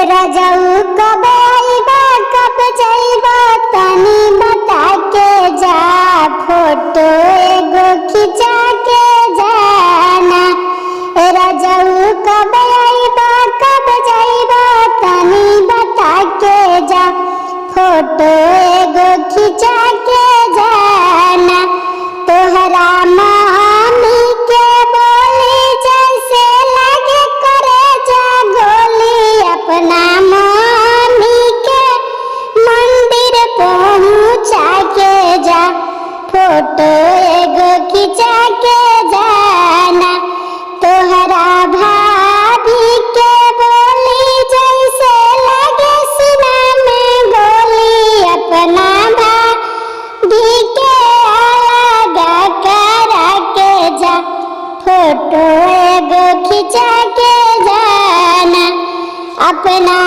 राजाऊ कब आइबा कब जाइबा तनी बता के जा, फोटो एगो खिंचा के जाना। राजाऊ कब आइबा कब जाइबा तनी बता के जा, फोटो एगो खिंचा के जाना। तोहरा मामी के बोली जैसे लगे करे जा गोली, अपना मामी के मंदिर पहुँचा के जा, फोटो एगो खिंचा के जाना। तोहरा भाभी के बोली जैसे लगे सीना में गोली, अपना भाभी के अलग करा के जा, फोटो एगो खिंचा के जाना। अपना